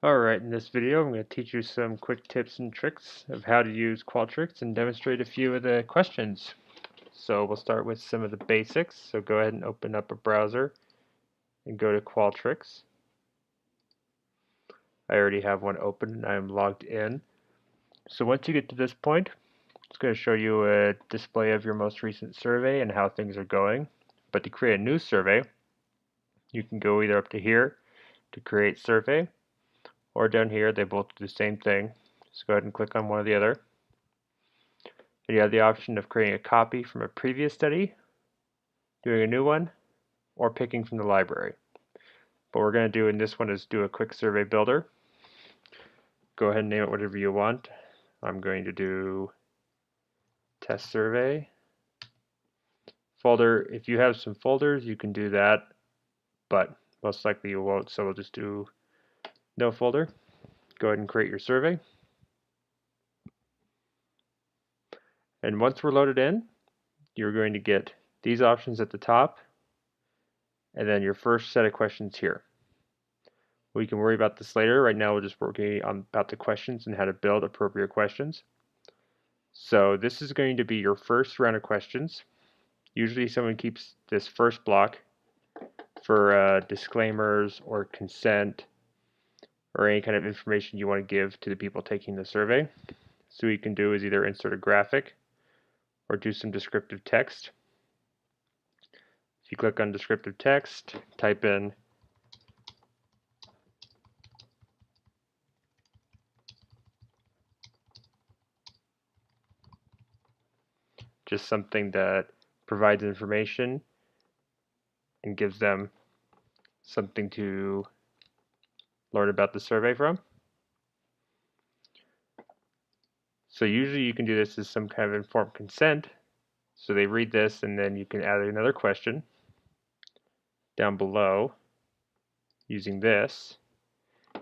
Alright, in this video I'm going to teach you some quick tips and tricks of how to use Qualtrics and demonstrate a few of the questions. So we'll start with some of the basics. So go ahead and open up a browser and go to Qualtrics. I already have one open and I'm logged in. So once you get to this point, it's going to show you a display of your most recent survey and how things are going. But to create a new survey, you can go either up to here to create survey, or down here. They both do the same thing. Just go ahead and click on one or the other. And you have the option of creating a copy from a previous study, doing a new one, or picking from the library. What we're going to do in this one is do a quick survey builder. Go ahead and name it whatever you want. I'm going to do test survey. Folder, if you have some folders, you can do that, but most likely you won't, so we'll just do no folder. Go ahead and create your survey. And once we're loaded in, you're going to get these options at the top, and then your first set of questions here. We can worry about this later. Right now we're just working on about the questions and how to build appropriate questions. So this is going to be your first round of questions. Usually someone keeps this first block for disclaimers or consent or any kind of information you want to give to the people taking the survey. So what you can do is either insert a graphic or do some descriptive text. If you click on descriptive text, type in just something that provides information and gives them something to learn about the survey from. So usually you can do this as some kind of informed consent. So they read this and then you can add another question down below using this.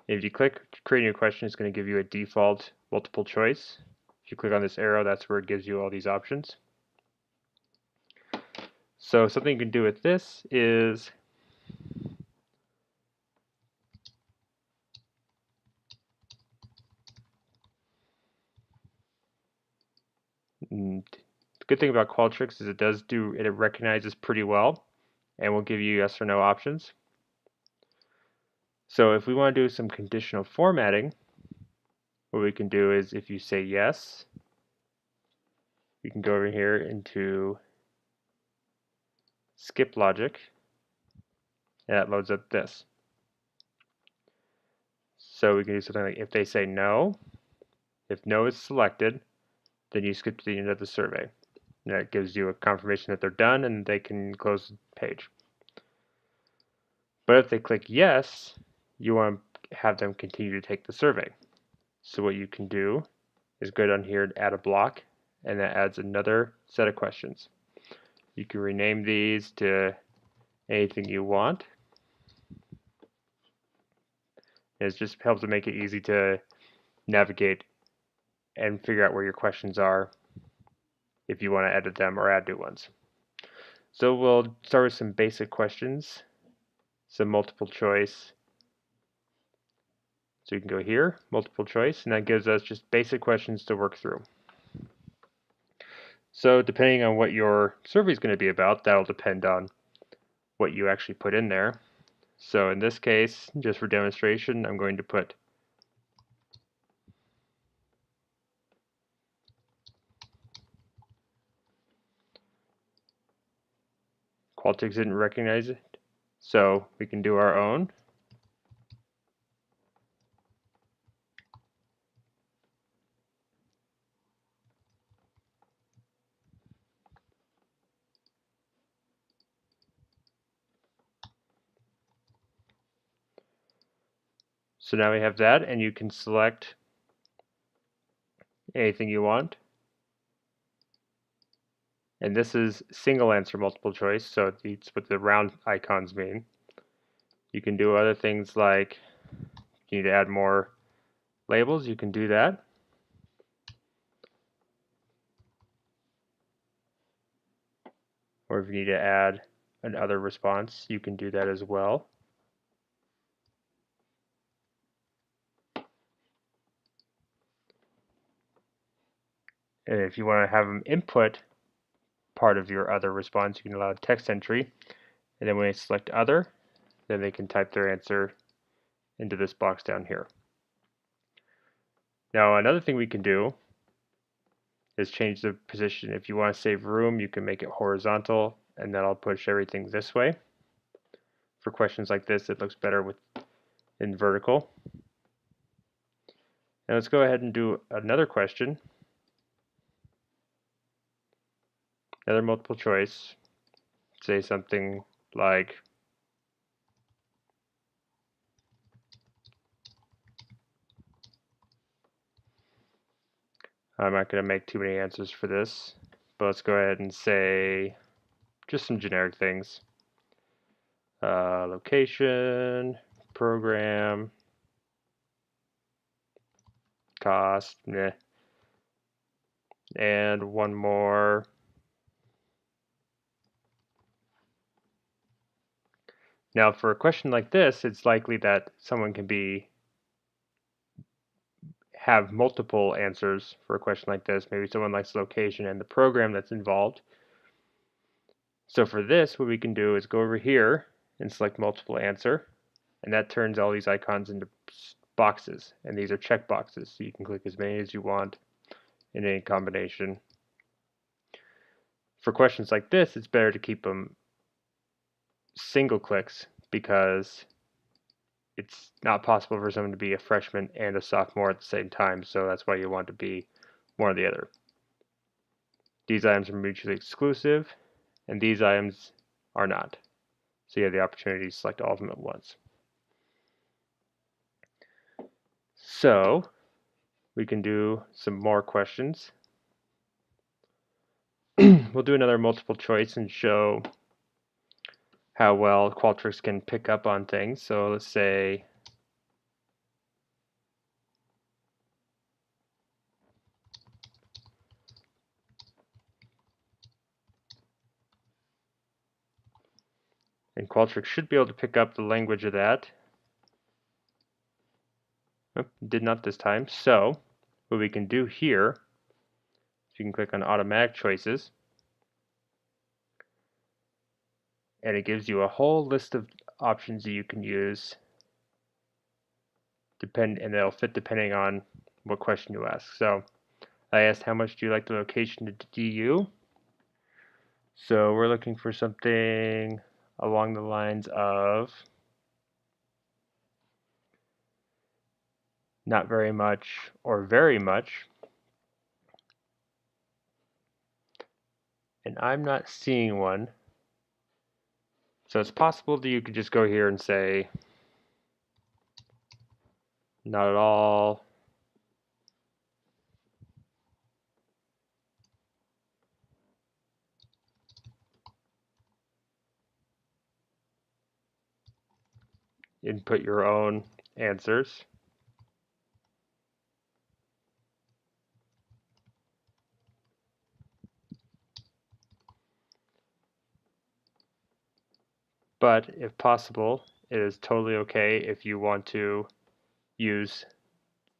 If you click creating a question, it's going to give you a default multiple choice. If you click on this arrow, that's where it gives you all these options. So something you can do with this is the good thing about Qualtrics is it recognizes pretty well and will give you yes or no options. So if we want to do some conditional formatting, what we can do is if you say yes, we can go over here into skip logic, and that loads up this. So we can do something like if they say no, if no is selected, then you skip to the end of the survey. And that gives you a confirmation that they're done and they can close the page. But if they click yes, you want to have them continue to take the survey. So what you can do is go down here and add a block, and that adds another set of questions. You can rename these to anything you want. And it just helps to make it easy to navigate and figure out where your questions are if you want to edit them or add new ones. So we'll start with some basic questions, some multiple choice. So you can go here, multiple choice, and that gives us just basic questions to work through. So depending on what your survey is going to be about, that'll depend on what you actually put in there. So in this case, just for demonstration, I'm going to put Qualtrics didn't recognize it, so we can do our own. So now we have that, and you can select anything you want. And this is single answer multiple choice, so it's what the round icons mean. You can do other things like if you need to add more labels, you can do that. Or if you need to add another response, you can do that as well. And if you want to have them input part of your other response, you can allow text entry. And then when they select other, then they can type their answer into this box down here. Now another thing we can do is change the position. If you want to save room, you can make it horizontal, and then I'll push everything this way. For questions like this, it looks better in vertical. Now let's go ahead and do another question. Another multiple choice. Say something like, I'm not going to make too many answers for this, but let's go ahead and say just some generic things. Location, program, cost, meh. And one more. Now for a question like this, it's likely that someone can have multiple answers for a question like this. Maybe someone likes location and the program that's involved. So for this, what we can do is go over here and select multiple answer, and that turns all these icons into boxes, and these are check boxes, so you can click as many as you want in any combination. For questions like this, it's better to keep them single clicks because it's not possible for someone to be a freshman and a sophomore at the same time, so that's why you want to be one or the other. These items are mutually exclusive, and these items are not. So you have the opportunity to select all of them at once. So we can do some more questions. We'll do another multiple choice and show how well Qualtrics can pick up on things. So let's say and Qualtrics should be able to pick up the language of that. Oh, did not this time. So what we can do here, you can click on automatic choices, and it gives you a whole list of options that you can use, and they'll fit depending on what question you ask. So I asked, how much do you like the location to DU? So we're looking for something along the lines of not very much or very much. And I'm not seeing one. So it's possible that you could just go here and say not at all, input your own answers. But if possible, it is totally okay if you want to use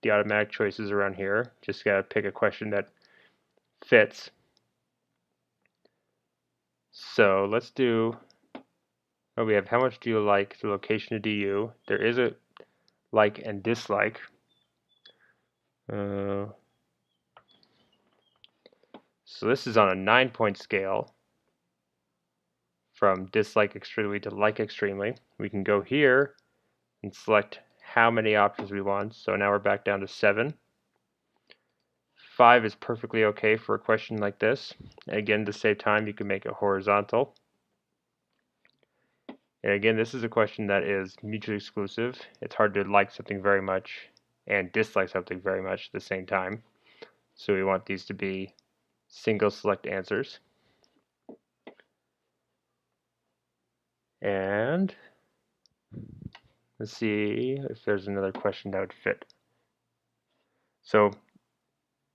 the automatic choices around here. Just gotta pick a question that fits. So let's do, we have how much do you like the location of DU? There is a like and dislike. So this is on a 9-point scale from dislike extremely to like extremely. We can go here and select how many options we want. So now we're back down to 7. 5 is perfectly okay for a question like this. Again, to save time, you can make it horizontal. And again, this is a question that is mutually exclusive. It's hard to like something very much and dislike something very much at the same time. So we want these to be single select answers. And let's see if there's another question that would fit. So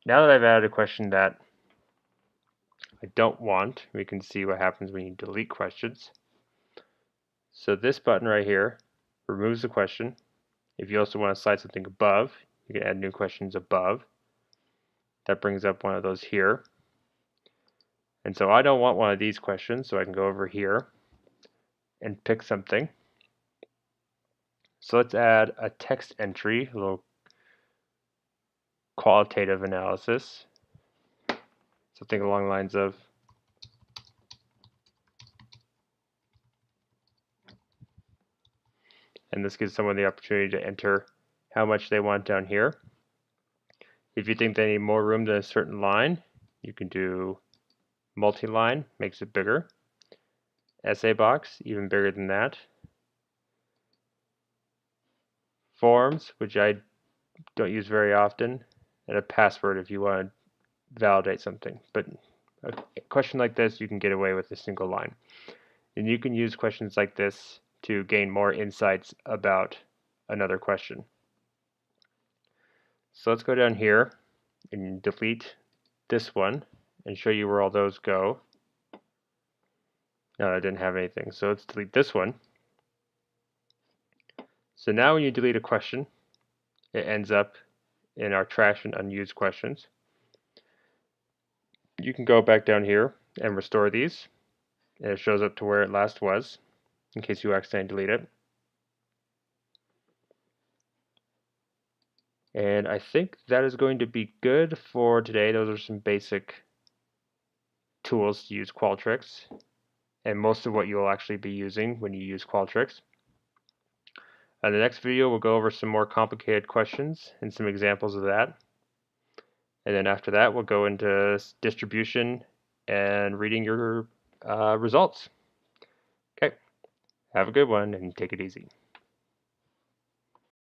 now that I've added a question that I don't want, we can see what happens when you delete questions. So this button right here removes the question. If you also want to slide something above, you can add new questions above. that brings up one of those here. And so I don't want one of these questions, so I can go over here and pick something. So let's add a text entry, a little qualitative analysis. Something along the lines of, and this gives someone the opportunity to enter how much they want down here. If you think they need more room than a certain line, you can do multi-line, makes it bigger. Essay box, even bigger than that. Forms, which I don't use very often, and a password if you want to validate something. But a question like this, you can get away with a single line. And you can use questions like this to gain more insights about another question. So let's go down here and delete this one and show you where all those go. No, I didn't have anything, so let's delete this one. So now when you delete a question, it ends up in our trash and unused questions. You can go back down here and restore these, and it shows up to where it last was, in case you accidentally delete it. And I think that is going to be good for today. Those are some basic tools to use Qualtrics, and most of what you'll actually be using when you use Qualtrics. In the next video, we'll go over some more complicated questions and some examples of that. And then after that, we'll go into distribution and reading your results. Okay, have a good one and take it easy.